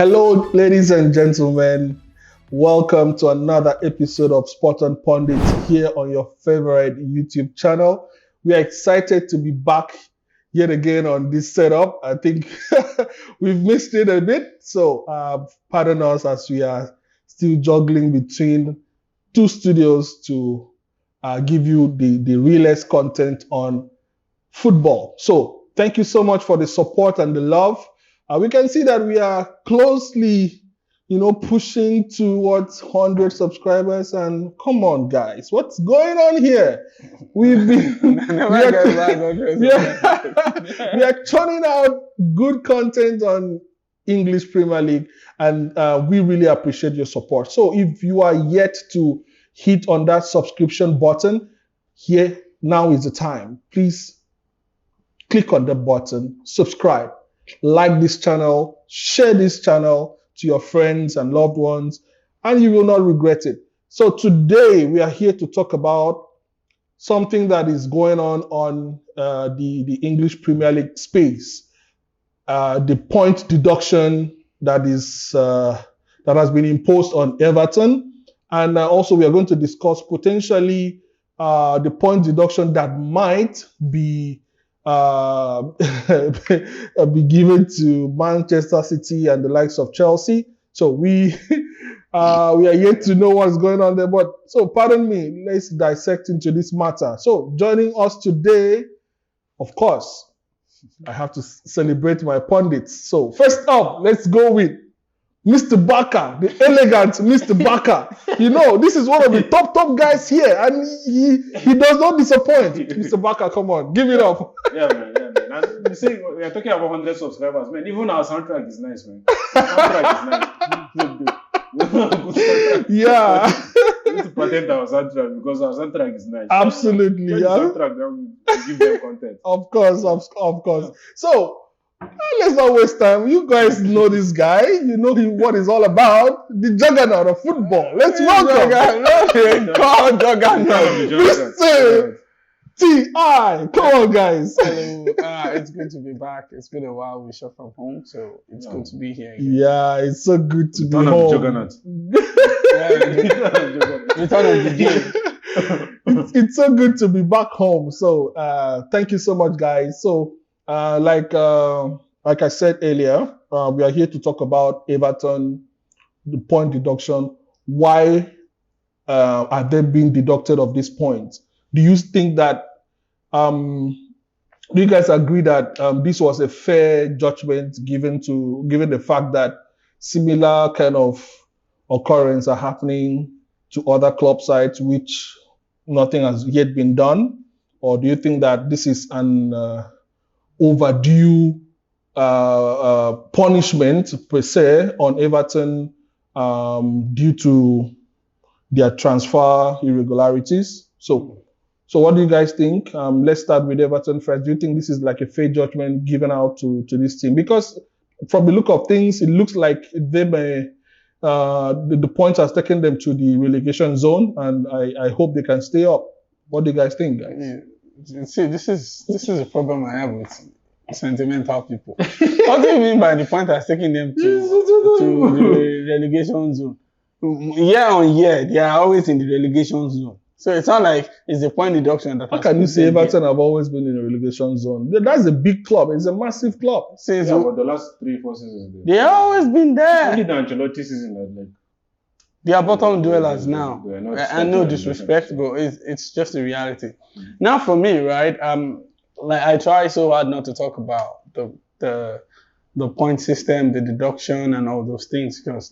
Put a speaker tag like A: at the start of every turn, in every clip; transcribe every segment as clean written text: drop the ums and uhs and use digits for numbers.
A: Hello, ladies and gentlemen. Welcome to another episode of Spot on Pundits here on your favorite YouTube channel. We are excited to be back yet again on this setup. I think we've missed it a bit, so pardon us as we are still juggling between two studios to give you the realest content on football. So thank you so much for the support and the love. We can see that we are closely, pushing towards 100 subscribers. And come on, guys, what's going on here? We've been we are churning out good content on English Premier League, and we really appreciate your support. So if you are yet to hit on that subscription button, here now is the time. Please click on the button, subscribe. Like this channel, share this channel to your friends and loved ones, and you will not regret it. So today we are here to talk about something that is going on the English Premier League space, the point deduction that has been imposed on Everton, and also we are going to discuss potentially the point deduction that might be given to Manchester City and the likes of Chelsea. So we are yet to know what's going on there. But so pardon me, let's dissect into this matter. So joining us today, of course, I have to celebrate my pundits. So first up, let's go with Mr. Baka, the elegant Mr. Baka. This is one of the top guys here, and he does not disappoint. Mr. Baka, come on, give it up.
B: Yeah, man. And you see, we are talking about 100 subscribers, man. Even our soundtrack is nice, man. Soundtrack is nice.
A: Yeah.
B: We need to patent our soundtrack because our soundtrack is nice.
A: Absolutely, yeah.
B: Soundtrack, then we give them content.
A: Of course. So, let's not waste time. You guys know this guy. You know what he's all about. The juggernaut of football. Let's welcome. Juggernaut. Mr. T.I. Come on, guys.
C: Hello. It's good to be back. It's been a while. We shot from home, so it's good to be here again.
A: Yeah, it's so good to be
B: Return
A: home.
B: of Juggernaut.
C: Return of the game.
A: It's so good to be back home. So thank you so much, guys. So like I said earlier, we are here to talk about Everton, the point deduction. Why are they being deducted of this point? Do you think that do you guys agree that this was a fair judgment given the fact that similar kind of occurrence are happening to other club sides, which nothing has yet been done? Or do you think that this is an overdue punishment per se on Everton due to their transfer irregularities? So what do you guys think? Let's start with Everton first. Do you think this is like a fair judgment given out to this team? Because from the look of things, it looks like they may the points has taken them to the relegation zone, and I hope they can stay up. What do you guys think, guys?
C: Yeah. See, this is a problem I have with sentimental people. What do you mean by the point has taken them to the relegation zone? Year on year, they are always in the relegation zone. So it's not like it's a point deduction that.
A: How can you say Everton have always been in a relegation zone? That's a big club. It's a massive club.
B: But the last 3-4 seasons,
C: they have always been there.
B: Only the Ancelotti season,
C: they are bottom dwellers now. And no disrespect, but it's just a reality. Mm-hmm. Now for me, right? Like I try so hard not to talk about the point system, the deduction, and all those things because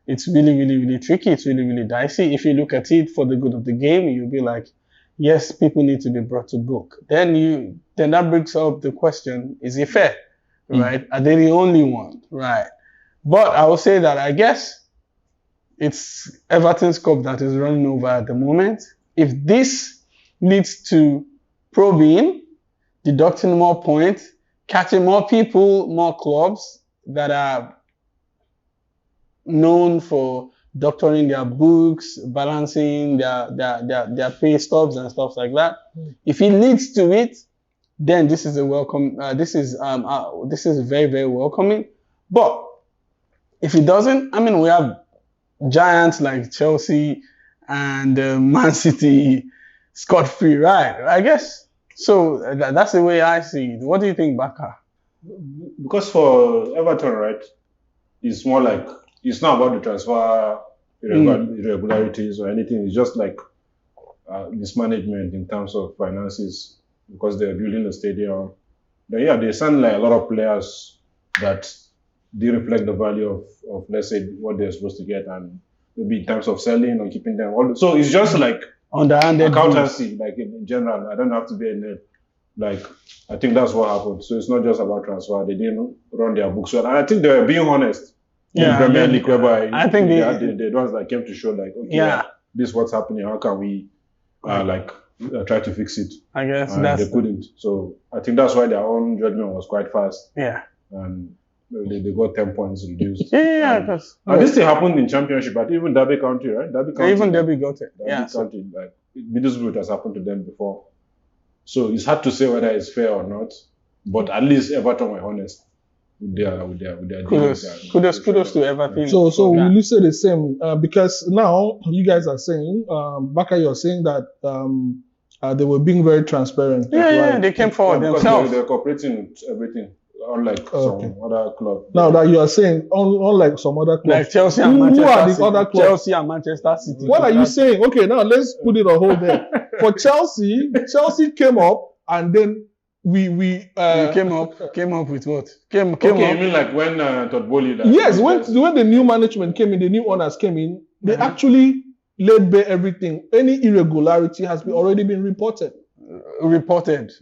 C: it's really, really, really tricky. It's really, really dicey. If you look at it for the good of the game, you'll be like, yes, people need to be brought to book. Then that brings up the question, is it fair? Right? Are they the only one? Right. But I will say that I guess it's Everton's cup that is running over at the moment. If this leads to probing, deducting more points, catching more people, more clubs that are known for doctoring their books, balancing their pay stubs and stuff like that. If it leads to it, then this is a welcome. This is very, very welcoming. But if he doesn't, I mean, we have giants like Chelsea and Man City scot-free, right? I guess. So that's the way I see it. What do you think, Baka?
B: Because for Everton, right, it's more like it's not about the transfer irregularities or anything. It's just like mismanagement in terms of finances because they're building a stadium. But yeah, they send like a lot of players that they reflect the value of let's say what they're supposed to get, and maybe in terms of selling or keeping them. So it's just like
C: underhanded
B: accountancy, like in general. I don't have to be in it. Like I think that's what happened. So it's not just about transfer. They didn't run their books well, and I think they were being honest. In Premier League, whereby I think the ones that came to show like, okay, this is what's happening. How can we try to fix it?
C: I guess
B: and they couldn't. So I think that's why their own judgment was quite fast.
C: Yeah.
B: And they got 10 points reduced.
C: Yeah.
B: And this thing happened in Championship, but even Derby County, right?
C: Even Derby got it.
B: Derby County, like Middlesbrough has happened to them before. So it's hard to say whether it's fair or not. But at least Everton were honest with their
C: kudos to Everton.
A: So will you say the same? Because now you guys are saying, Baka, you're saying that they were being very transparent.
C: Yeah, they came forward themselves.
B: They're cooperating with everything, unlike some other club.
A: Now that you are saying, unlike some other clubs,
C: like Chelsea and Manchester
A: who are the
C: City.
A: Other clubs?
C: Chelsea and Manchester City.
A: What are you saying? Okay, now let's put it on hold there. For Chelsea came up and then we
C: came up with what? Came
B: okay,
C: up.
B: You mean like when Todd Bowley?
A: Yes, when the new management came in, the new owners came in, they actually laid bare everything. Any irregularity has already been reported.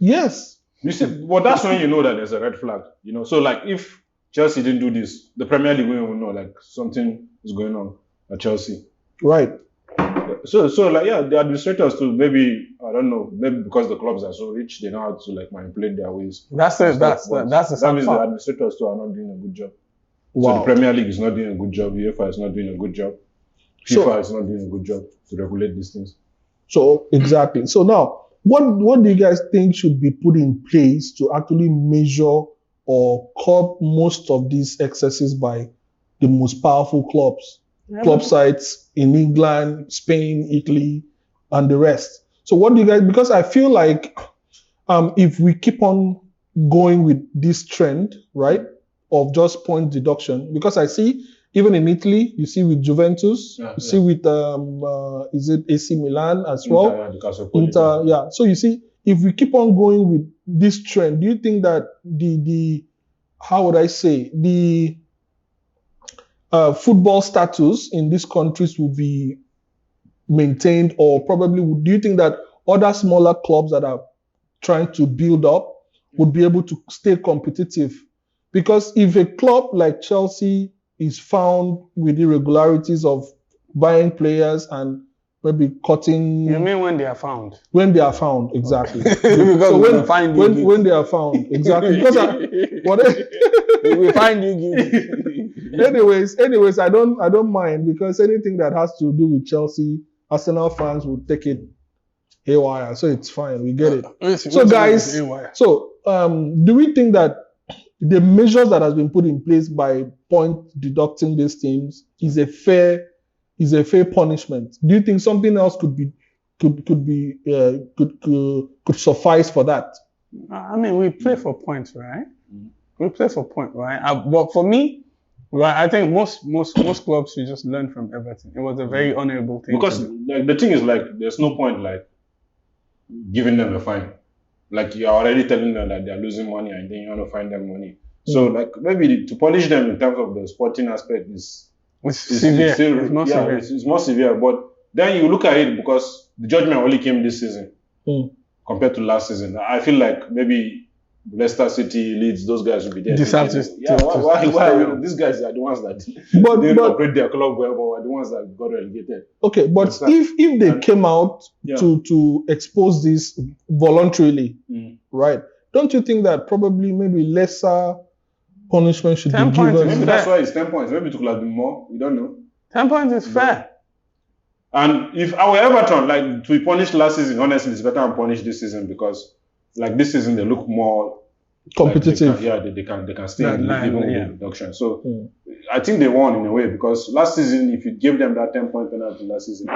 A: Yes.
B: You see, well, that's when you know that there's a red flag. You know, so like if Chelsea didn't do this, the Premier League will know like something is going on at Chelsea.
A: Right.
B: So like the administrators too, maybe I don't know, maybe because the clubs are so rich, they know how to like manipulate their ways.
C: That means
B: the administrators too are not doing a good job. Wow. So the Premier League is not doing a good job, UEFA is not doing a good job, FIFA is not doing a good job to regulate these things.
A: So exactly. So now, what do you guys think should be put in place to actually measure or curb most of these excesses by the most powerful clubs? Club sites in England, Spain, Italy, and the rest. So what do you guys, because I feel like if we keep on going with this trend, right, of just point deduction, because I see even in Italy, you see with Juventus, see with, is it AC Milan as well? Inter. So you see, if we keep on going with this trend, do you think that the football status in these countries will be maintained, or probably do you think that other smaller clubs that are trying to build up would be able to stay competitive? Because if a club like Chelsea is found with irregularities of buying players and maybe cutting...
C: You mean when they are found?
A: When they are found, exactly.
C: So
A: when they are found, exactly. Because
C: we find you guilty.
A: Anyways, I don't mind, because anything that has to do with Chelsea, Arsenal fans will take it haywire. So it's fine. We get it. So guys, do we think that the measures that has been put in place by point deducting these teams is a fair punishment? Do you think something else could suffice for that?
C: I mean, we play for points, right? We play for points, right? But for me, right, I think most clubs should just learn from Everton. It was a very honourable thing.
B: Because like the thing is, like, there's no point like giving them a fine. Like, you're already telling them that they're losing money and then you want to find them money. So like maybe to punish them in terms of the sporting aspect is
C: severe.
B: It's more severe. But then you look at it, because the judgment only came this season compared to last season. I feel like maybe Leicester City, Leeds, those guys will be there. Why these guys are the ones that didn't operate their club well, but were the ones that got relegated.
A: Okay, but if they came out to expose this voluntarily, right? Don't you think that probably maybe lesser punishment should be given?
B: Maybe that's why it's 10 points. Maybe it could have been more. We don't know.
C: 10 points is fair.
B: And if our Everton, like, to be punished last season, honestly, it's better than punished this season, because like this season they look more
A: competitive.
B: They can stay in the league even with the deduction. So I think they won in a way because last season, if you gave them that 10-point penalty last season,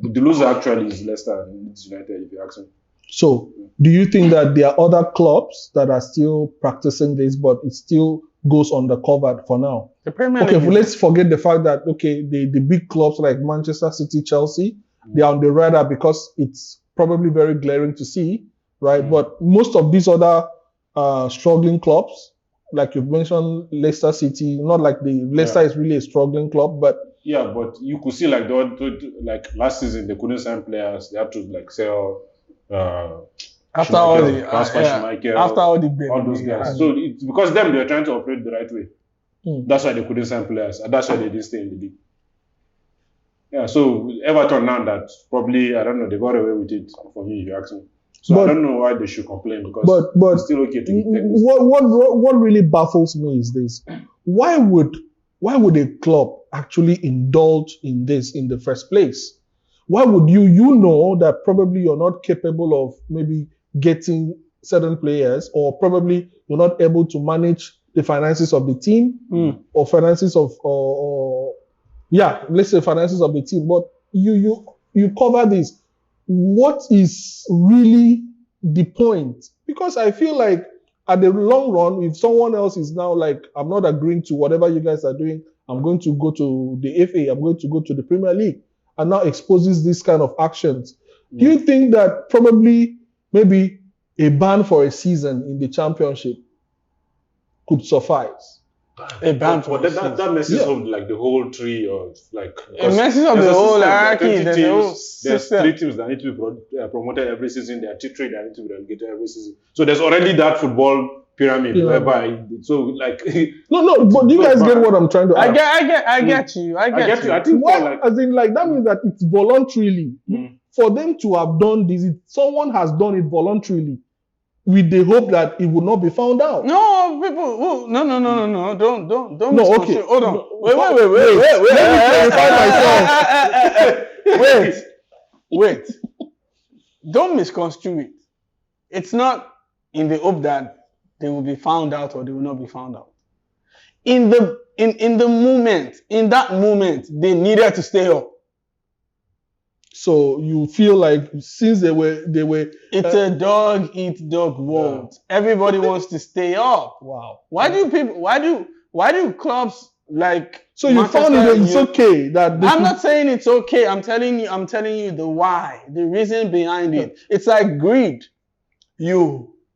B: the loser actually is Leicester and Leeds United, if you ask me.
A: So, do you think that there are other clubs that are still practicing this, but it still goes undercover for now?
C: The Premier
A: Okay,
C: League.
A: let's forget the fact that the big clubs like Manchester City, Chelsea, they are on the radar because it's probably very glaring to see, right? But most of these other struggling clubs, like you've mentioned, Leicester City, not like Leicester is really a struggling club, but
B: but you could see like like last season they couldn't sign players, they had to like sell.
C: After all the
B: all those guys. So it's because them they were trying to operate the right way. That's why they couldn't sign players, and that's why they didn't stay in the league. Yeah, so Everton now that probably I don't know they got away with it for me if you ask me. So I don't know why they should complain because it's still okay to
A: what really baffles me is this: why would a club actually indulge in this in the first place? Why would you know that probably you're not capable of maybe getting certain players, or probably you're not able to manage the finances of the team or finances of let's say finances of the team, but you cover this. What is really the point? Because I feel like at the long run, if someone else is now like, I'm not agreeing to whatever you guys are doing, I'm going to go to the FA, I'm going to go to the Premier League, and now exposes this kind of actions. Do you think that probably maybe a ban for a season in the Championship could suffice?
C: A ban for
B: that messes up like the whole tree of like.
C: It messes up the whole hierarchy.
B: There's 3 teams that need to be promoted every season. There are 3 that need to be relegated every season. So there's already that football pyramid whereby but
A: you guys get what I'm trying to ask.
C: I get you. I
B: think
A: that means that it's voluntarily. For them to have done this, someone has done it voluntarily with the hope that it will not be found out.
C: No, people. No. Don't.
A: No, okay.
C: Hold on. Wait.
A: Let me clarify myself.
C: Wait. Don't misconstrue it. It's not in the hope that they will be found out or they will not be found out. In that moment, they needed to stay up.
A: So you feel like since they were
C: it's a dog eat dog world. Yeah. Everybody wants to stay up.
A: Wow.
C: Why do clubs like
A: So you found it's okay that
C: I'm not saying it's okay. I'm telling you the why, the reason behind it. It's like greed.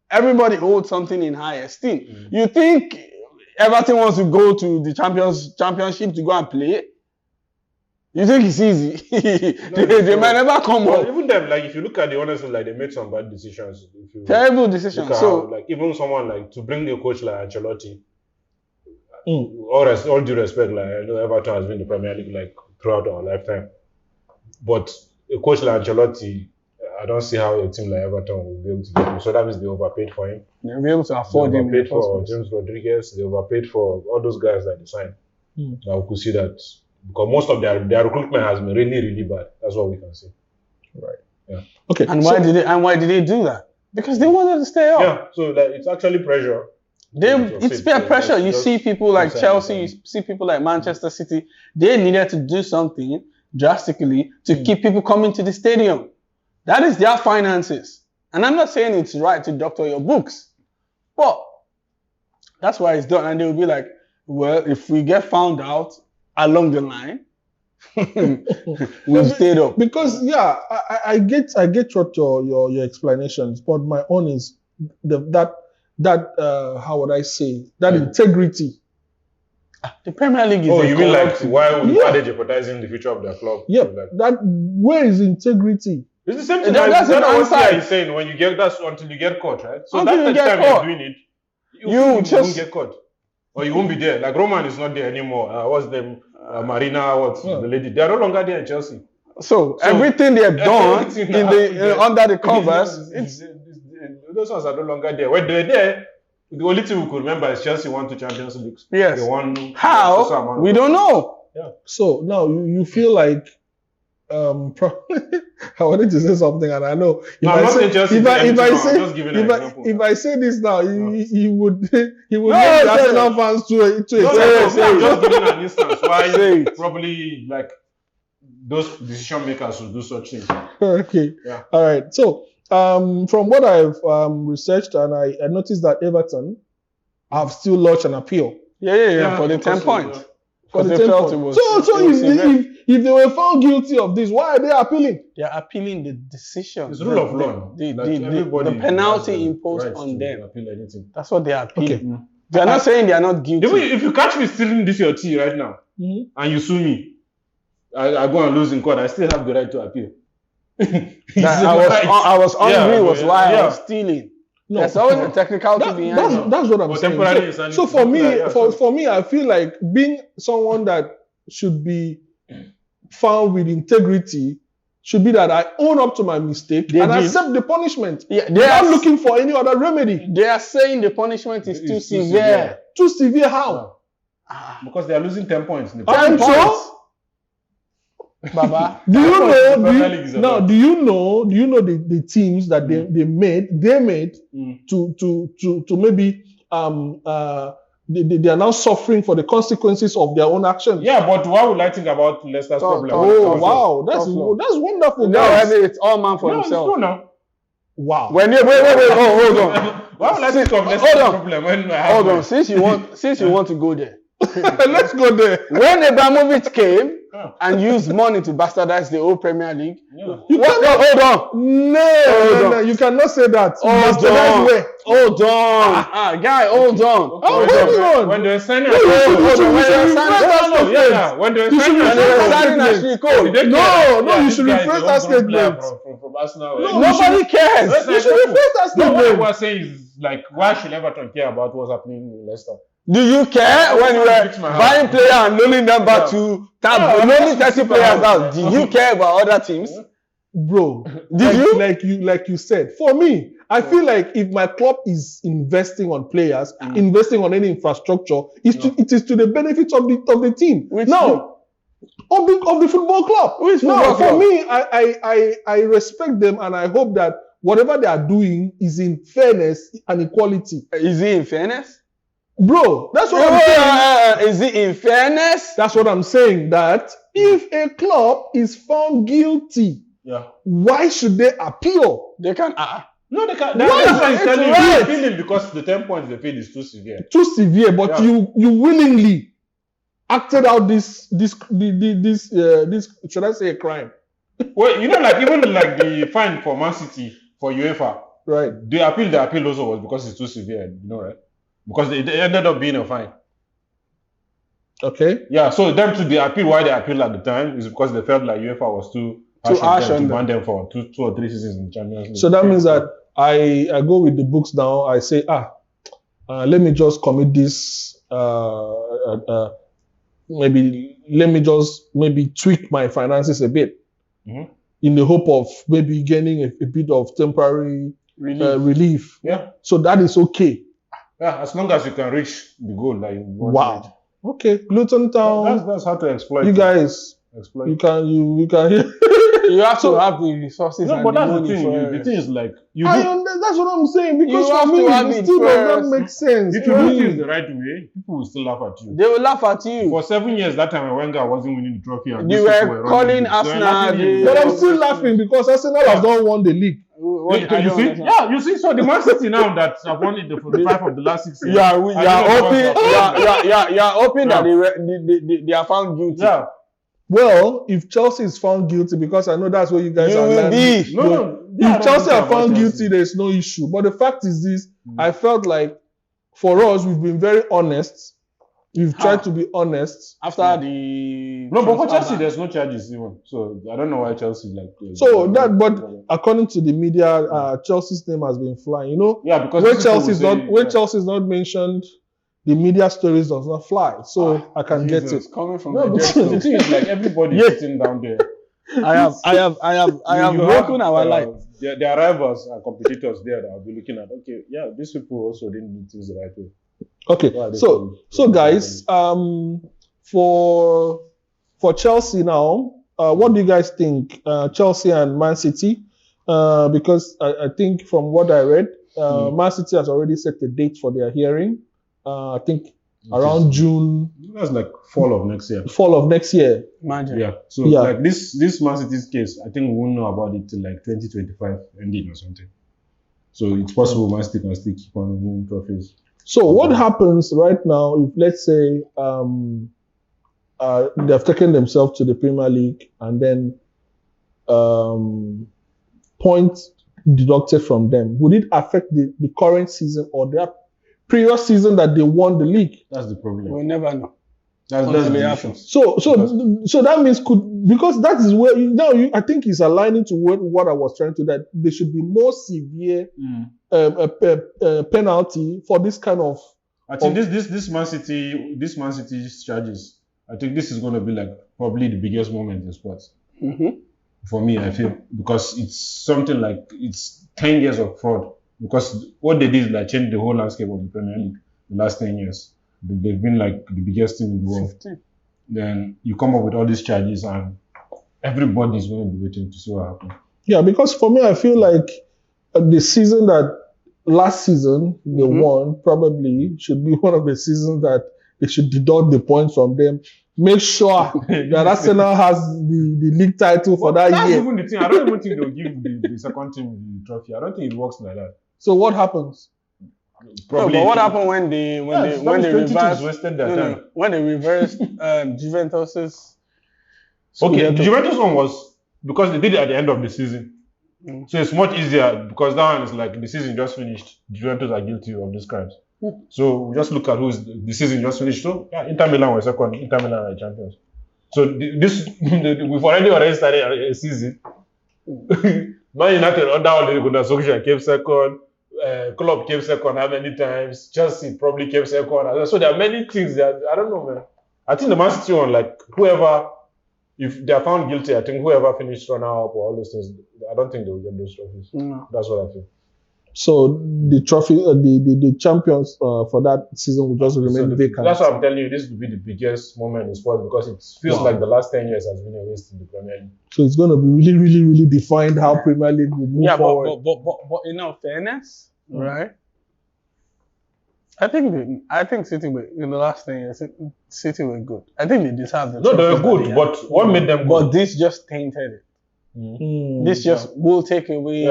C: Everybody holds something in high esteem. You think Everton wants to go to the championship to go and play? You think it's easy? They might never come up.
B: Even them, like if you look at the honestly, like they made some bad decisions.
C: Terrible decisions. So
B: like even someone like to bring a coach like Ancelotti, all due respect, like I know Everton has been in the Premier League like throughout our lifetime, but a coach like Ancelotti, I don't see how a team like Everton will be able to get him. So that means they overpaid for him.
C: They'll be able to afford him.
B: They overpaid for James Rodriguez. They overpaid for all those guys that they signed. Now we could see that because most of their recruitment has been really, really bad. That's what we can see.
A: Right.
B: Yeah.
A: Okay.
C: And why did they do that? Because they wanted to stay up.
B: Yeah. So like, it's actually pressure.
C: It's peer pressure. You see people like Chelsea. You see people like Manchester City. They needed to do something drastically to keep people coming to the stadium. That is their finances. And I'm not saying it's right to doctor your books, but that's why it's done. And they will be like, well, if we get found out along the line, we've stayed up.
A: Because I get what your explanations, but my own is that how would I say that integrity.
C: The Premier League is.
B: Oh, you mean like why are they jeopardizing the future of their club?
A: Yeah,
B: so
A: where is integrity?
B: It's the same thing. That's what he's saying. When you get until you get caught, right? So that's the time you're doing it. You won't get caught, or you won't be there. Like Roman is not there anymore. What's them? Marina, the lady? They are no longer there in Chelsea.
C: So everything they have done under the covers,
B: those ones are no longer there. When they're there, the only thing we could remember is Chelsea won 2 Champions Leagues.
C: Yes.
B: They won.
C: How? We don't know.
B: Yeah.
A: So now you feel like I wanted to say something, and I know
B: No, I'm not saying Chelsea did anything wrong. I'm just giving an example.
A: if I say this now, he would make
C: No,
A: the
C: say
A: Arsenal
C: it.
A: fans to a
B: No,
A: say
B: I'm
A: it.
B: just giving an instance why
C: Say it.
B: probably like those decision makers will do such things.
A: Okay.
B: Yeah.
A: All right. So, from what I've researched, and I noticed that Everton have still lodged an appeal
C: Yeah, for the 10 points.
A: for the
C: They
A: 10
C: felt
A: points.
C: it was-
A: So
C: it was severe.
A: if they were found guilty of this, why are they appealing?
C: They are appealing the decision.
B: It's rule of law.
C: The
B: Everybody
C: penalty
B: has the
C: imposed
B: right
C: on
B: to
C: them.
B: appeal anything.
C: That's what they are appealing.
A: Okay.
C: They are not saying they are not guilty.
B: Even if you catch me stealing this your tea right now
A: Mhm.
B: and you sue me, I go and lose in court. I still have the right to appeal.
C: That I was hungry was why I was stealing.
A: No,
C: There's always a technicality behind it.
A: that's what I'm
B: For
A: saying.
B: temporary insanity.
A: So for me,
B: Yeah,
A: for me, I feel like being someone that should be found with integrity should be that I own up to my mistake
C: They
A: and
C: did.
A: accept the punishment.
C: Yeah, they
A: Without
C: are
A: looking for any other remedy.
C: They are saying the punishment is
B: It's
C: too
B: too
C: severe.
A: Too severe how?
B: Because they are losing 10 points. In the
A: I'm
B: Premier League.
A: sure.
C: Baba.
A: Do you
B: That's what
A: know?
B: the Premier League is about.
A: Do you know the teams that they made to maybe they are now suffering for the consequences of their own actions.
B: Yeah, but what would I think about Leicester's problem?
A: Oh wow, that's wonderful.
C: No,
A: guys.
C: I mean, it's all man for
B: No, it's
C: himself.
B: true now.
A: Wow.
C: When you wait, oh, hold on.
B: Why would I think of
C: Hold
B: Leicester's
C: on.
B: problem when I have
C: Hold
B: mine?
C: on, since you want to go there.
A: Let's go there.
C: When Abramovich came
B: Yeah.
C: and used money to bastardize the whole Premier League,
B: Yeah.
C: hold on.
A: No, you cannot say that.
C: Hold on. Hold on. Guy, hold on.
A: Oh, hold on.
B: When they were signing
A: No,
C: Hold on.
A: you
C: When
A: should
C: they were
A: rephrase that
C: signing-
A: statement.
B: when they were
A: You should
B: signing
C: When they were signing
A: statement.
C: Ashley Cole.
B: Did they
A: No,
B: care?
A: no, you
B: this
A: should
B: guy is
A: rephrase
B: the
A: that
B: homegrown player
A: statement.
B: From Arsenal.
A: No,
C: Nobody cares.
B: Let's
A: You should rephrase that
B: No, what
A: statement.
B: we're saying is like, why should Everton care about what's happening in Leicester?
C: Do you care when you were
B: Fix my house.
C: buying player and loaning them back
B: Yeah.
C: to
B: Yeah,
C: loaning
B: that's
C: 30
B: my
C: players
B: house.
C: out? Did you care about other teams?
A: Bro,
C: Did you?
A: like you said, for me, I feel like if my club is investing on players, investing on any infrastructure, it is to the benefit of the team.
C: Which
A: now, of the football club.
C: Which
A: now,
C: football
A: for
C: club?
A: me, I respect them and I hope that whatever they are doing is in fairness and equality.
C: Is it in fairness?
A: Bro, that's what I'm saying.
C: Is it in fairness?
A: That's what I'm saying. That if a club is found guilty,
B: Yeah.
A: why should they appeal?
C: They can.
B: No, they can't.
A: Why?
B: That's why he's
A: It's
B: telling you.
A: right.
B: He's appealing because the 10 points they paid is too severe.
A: Too severe, but
B: Yeah.
A: you willingly acted out this should I say a crime?
B: Well, you know, like even like the fine for Man City for UEFA,
A: Right.
B: the appeal also was because it's too severe, you know, right? Because it ended up being a fine.
A: Okay.
B: Yeah, so them to the appeal, why they appealed at the time is because they felt like UEFA was too
C: harsh on
B: to
C: them.
B: ban them for two or three seasons in Champions League.
A: So that means that I go with the books now. I say, let me just commit this. Maybe let me just tweak my finances a bit, in the hope of maybe gaining a bit of temporary relief.
B: Yeah.
A: So that is okay.
B: Yeah, as long as you can reach the goal that you want.
A: Wow. Okay, Luton Town.
B: That's how to exploit.
A: You guys,
B: exploit.
A: you can.
C: You have to have the resources
B: No,
C: and
B: but
C: the
B: that's the
C: money
B: thing.
C: for
B: The thing is like you
A: That's what I'm saying. Because
C: You have
A: for
C: to
A: me,
C: have
A: it
C: it
A: still does
C: first.
A: not make sense.
B: if you do things the right way, people will still laugh at you.
C: They will laugh at you.
B: For 7 years, that time when Wenger wasn't winning the trophy, and
C: They
B: these people
C: were
B: running
C: calling
B: the league. So
C: Arsenal.
B: imagine
A: But I'm still laughing because Arsenal has not won the league.
C: What- I
B: you
C: don't
B: see?
C: understand.
B: Yeah, you see. So the Man City now that have won it for the 5 of the last 6 years.
C: You are
B: I
C: hoping.
B: don't know what's happening.
C: You are hoping that
B: Yeah.
C: they are found guilty.
B: Yeah.
A: Well, if Chelsea is found guilty, because I know that's what you guys
C: You
A: are
C: will
A: learning.
C: be.
B: No.
A: If Chelsea are found guilty, there's no issue. But the fact is this, I felt like for us, we've been very honest. We've tried to be honest.
C: After the
B: No, but for
C: transfer
B: Chelsea,
C: ban.
B: there's no charges even. So I don't know why Chelsea
A: But according to the media, Chelsea's name has been flying. You know,
B: yeah, because
A: where
B: people will
A: Chelsea is not mentioned, the media stories does not fly. So I can get it.
C: coming from
B: No,
C: the
B: but
C: get-go.
B: the thing is like everybody is sitting down there.
C: I have broken our life.
B: Their rivals and competitors there that will be looking at. Okay, yeah, these people also didn't do things the right way.
A: Okay,
B: Yeah,
A: so guys, for Chelsea now, what do you guys think? Chelsea and Man City? Because I think from what I read, Man City has already set the date for their hearing. I think around June.
B: That's like fall of next year.
A: Fall of next year.
C: Imagine.
B: Yeah. So like this Man City's case, I think we won't know about it till like 2025 ending or something. So it's possible Man City can still keep on winning trophies.
A: So what happens right now if, let's say, they've taken themselves to the Premier League and then points deducted from them? Would it affect the current season or their previous season that they won the league?
B: That's the problem.
C: We'll never know.
B: That's the issue.
A: So that means because that is where I think it's aligning to what I was trying to, that there should be more severe penalty for this kind of.
B: I think this Man City charges. I think this is going to be like probably the biggest moment in sports.
C: Mm-hmm.
B: For me, I feel, because it's something like it's 10 years of fraud. Because what they did is like change the whole landscape of the Premier League the last 10 years. They've been like the biggest team in the world.
C: 15.
B: Then you come up with all these charges and everybody's going to be waiting to see what happens.
A: Yeah, because for me, I feel like the season that last season they won probably should be one of the seasons that they should deduct the points from them. Make sure that Arsenal has the league title for that
B: that's
A: year.
B: Even the thing. I don't even think they'll give the second team the trophy. I don't think it works like that.
A: So what happens?
C: Probably. No, but what happened when they reversed?
B: Wasted their time.
C: When they reversed Juventus's.
B: Okay, the Juventus one was because they did it at the end of the season. So it's much easier because that one is like the season just finished. Juventus are guilty of these crimes. So we just look at the season just finished. So Inter Milan were second, Inter Milan are champions. So we've already started a season. Man United under Ole Gunnar Solskjaer came second. Club came second how many times? Chelsea probably came second. So there are many things that I don't know, man. I think the Man City one, like whoever, if they are found guilty, I think whoever finished runner-up or all those things, I don't think they will get those trophies.
C: No.
B: That's what I feel.
A: So the trophy, the champions for that season will just remain vacant.
B: That's what I'm telling you. This will be the biggest moment in sports because it feels like the last 10 years has been a waste in the Premier League.
A: So it's going to be really, really, really defined how Premier League will move forward.
C: But in all fairness, right? I think City were, in the last 10 years, City were good. I think they deserve the trophy.
B: No, they were good, but what made them good?
C: But this just tainted it. This just will take away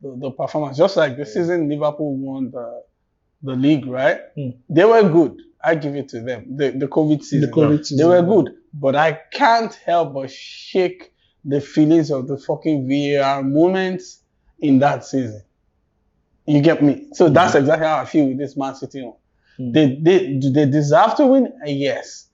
C: the performance. Just like the season Liverpool won the league, right? They were good. I give it to them. The COVID season. They were good. But I can't help but shake the feelings of the fucking VAR moments in that season. You get me? So that's exactly how I feel with this Man City one. Do they deserve to win? Yes.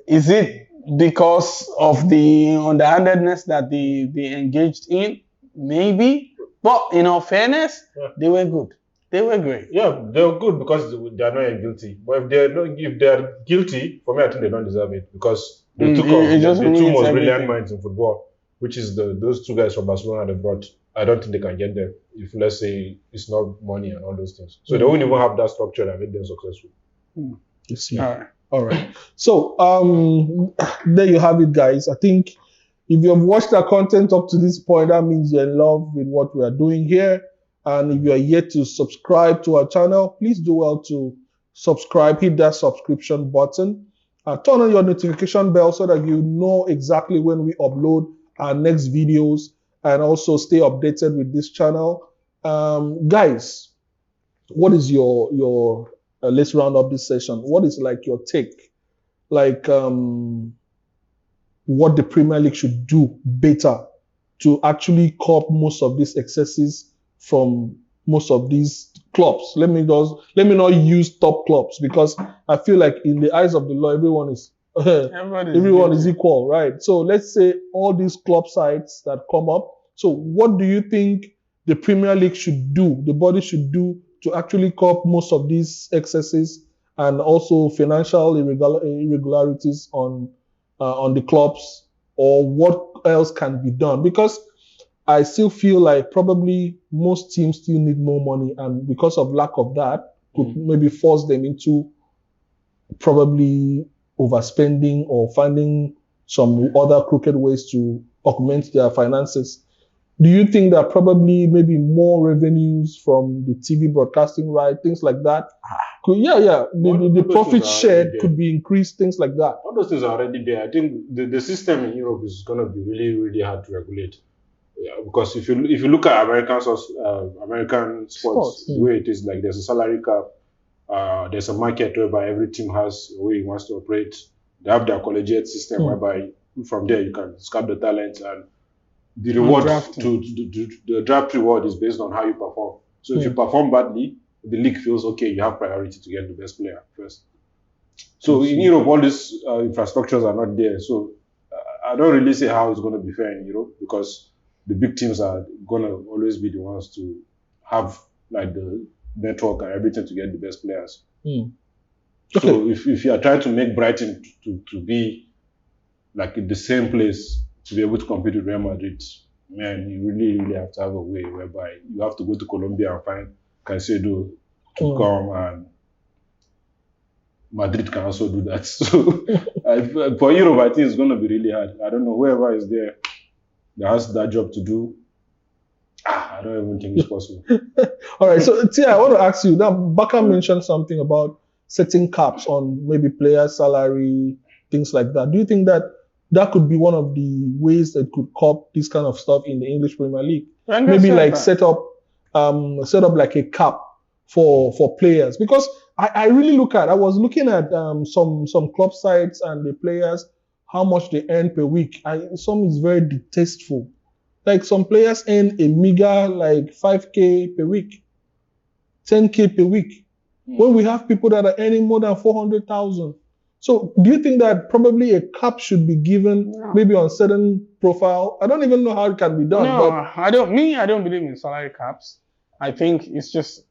C: Is it because of the underhandedness that they engaged in? Maybe. But in all fairness, they were good. They were great.
B: Yeah, they were good because they are not guilty. But if they're guilty, for me, I think they don't deserve it because they took off the two most brilliant minds in football, which is those two guys from Barcelona they brought. I don't think they can get there if, let's say, it's not money and all those things. So they won't even have that structure that made them successful.
A: All right. So there you have it, guys. I think if you have watched our content up to this point, that means you're in love with what we are doing here. And if you are yet to subscribe to our channel, please do well to subscribe, hit that subscription button, turn on your notification bell so that you know exactly when we upload our next videos, and also stay updated with this channel. Guys, what is your let's round up this session. What is like your take? Like what the Premier League should do better to actually curb most of these excesses from most of these clubs. Let me not use top clubs because I feel like in the eyes of the law, everyone is equal, right? So let's say all these club sides that come up. So what do you think the Premier League should do, the body should do to actually curb most of these excesses and also financial irregularities on the clubs, or what else can be done? Because I still feel like probably most teams still need more money, and because of lack of that, could maybe force them into probably overspending or finding some other crooked ways to augment their finances. Do you think that probably maybe more revenues from the TV broadcasting right, things like that? The profit shared could be increased, things like that.
B: All those things are already there. I think the system in Europe is going to be really, really hard to regulate. Yeah, because if you look at American sports, the way it is, like there's a salary cap, there's a market whereby every team has a way it wants to operate. They have their collegiate system whereby from there you can scout the talent, and the reward the draft reward is based on how you perform. So if you perform badly, the league feels okay, you have priority to get the best player first. So in Europe, all these infrastructures are not there. So I don't really see how it's going to be fair in Europe, because the big teams are going to always be the ones to have like the network and everything to get the best players. Okay. So if you are trying to make Brighton to be like in the same place to be able to compete with Real Madrid, man, you really, really have to have a way whereby you have to go to Colombia and find Caicedo to come, and Madrid can also do that. So for Europe, I think it's going to be really hard. I don't know, whoever is there that has that job to do, I don't even think it's possible.
A: All right, so Tia, I want to ask you, now Baka mentioned something about setting caps on maybe player salary, things like that. Do you think that that could be one of the ways that could curb this kind of stuff in the English Premier League? Maybe like set up like a cap for players, because I really I was looking at some club sites and the players, how much they earn per week. Some is very distasteful. Like some players earn a meager like 5K per week, 10K per week, when we have people that are earning more than 400,000. So do you think that probably a cap should be given maybe on certain profile? I don't even know how it can be done.
C: No, I don't believe in salary caps. I think it's just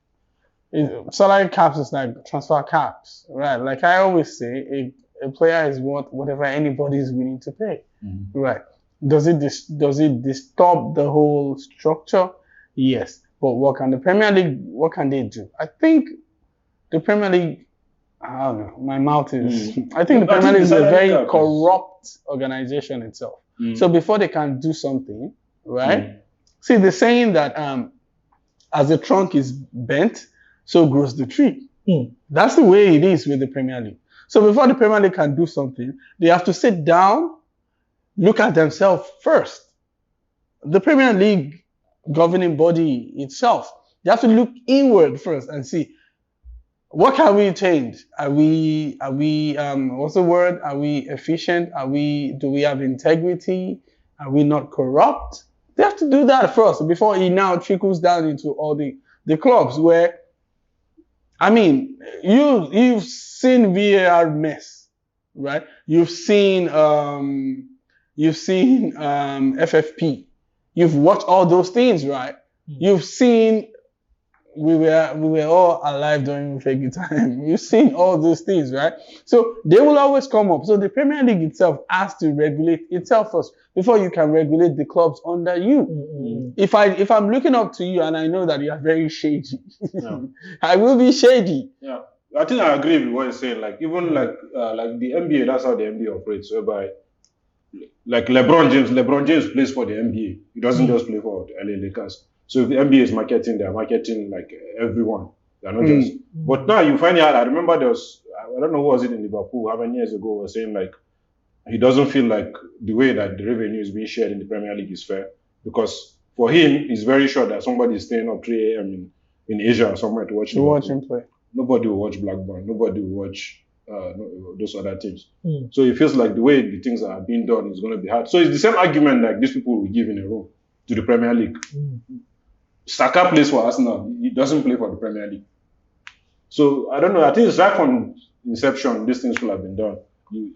C: salary caps is like transfer caps, right? Like I always say, a player is worth whatever anybody is willing to pay, right? Does it disturb the whole structure? Yes, but what can the Premier League? What can they do? I think the Premier League. I don't know. My mouth is. I think the Premier League is a very corrupt organization itself. So before they can do something, right? See, the saying that as the trunk is bent, so grows the tree. That's the way it is with the Premier League. So before the Premier League can do something, they have to sit down, look at themselves first. The Premier League governing body itself, they have to look inward first and see, what can we change? Are we what's the word? Are we efficient? Do we have integrity? Are we not corrupt? They have to do that first before it now trickles down into all the clubs where, I mean, you've seen VAR mess, right? You've seen FFP. You've watched all those things, right? You've seen, we were all alive during Fergie time. You've seen all those things, right? So they will always come up. So the Premier League itself has to regulate itself first before you can regulate the clubs under you. If I'm looking up to you and I know that you are very shady, I will be shady.
B: Yeah, I think I agree with what you're saying. Like even like the NBA, that's how the NBA operates. Whereby like LeBron James plays for the NBA. He doesn't just play for the LA Lakers. So if the NBA is marketing, they're marketing like everyone. They're not just. But now you find out. I remember there was, I don't know who was it in Liverpool, how many years ago, was saying like he doesn't feel like the way that the revenue is being shared in the Premier League is fair, because for him, he's very sure that somebody is staying up 3 a.m. in Asia or somewhere to watch
C: him play.
B: Nobody will watch Blackburn. Nobody will watch those other teams. So it feels like the way the things are being done is going to be hard. So it's the same argument like these people will give in a row to the Premier League. Saka plays for Arsenal. He doesn't play for the Premier League. So I don't know. I think it's right from inception. These things will have been done,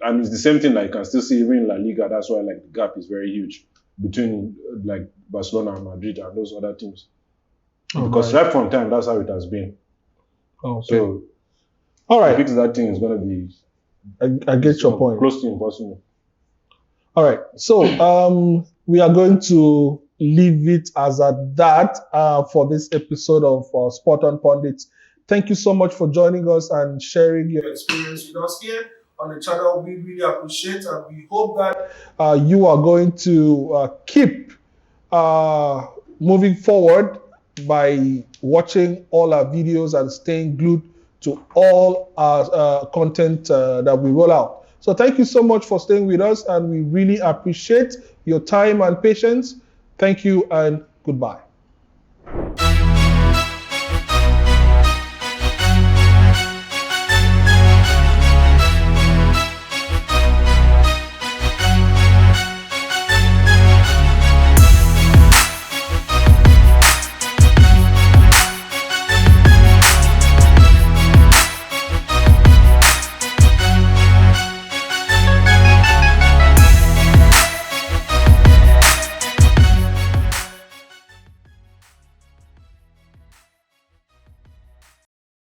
B: and it's the same thing. Like you can still see even in La Liga. That's why like the gap is very huge between like Barcelona and Madrid and those other teams. Because right from time, that's how it has been. So,
A: all right.
B: To fix that thing is going to be.
A: I get your point.
B: Close to impossible.
A: All right. So we are going to leave it as at that for this episode of Sport on Pundits. Thank you so much for joining us and sharing your experience with us here on the channel. We really appreciate, and we hope that you are going to keep moving forward by watching all our videos and staying glued to all our content that we roll out. So thank you so much for staying with us, and we really appreciate your time and patience. Thank you and goodbye.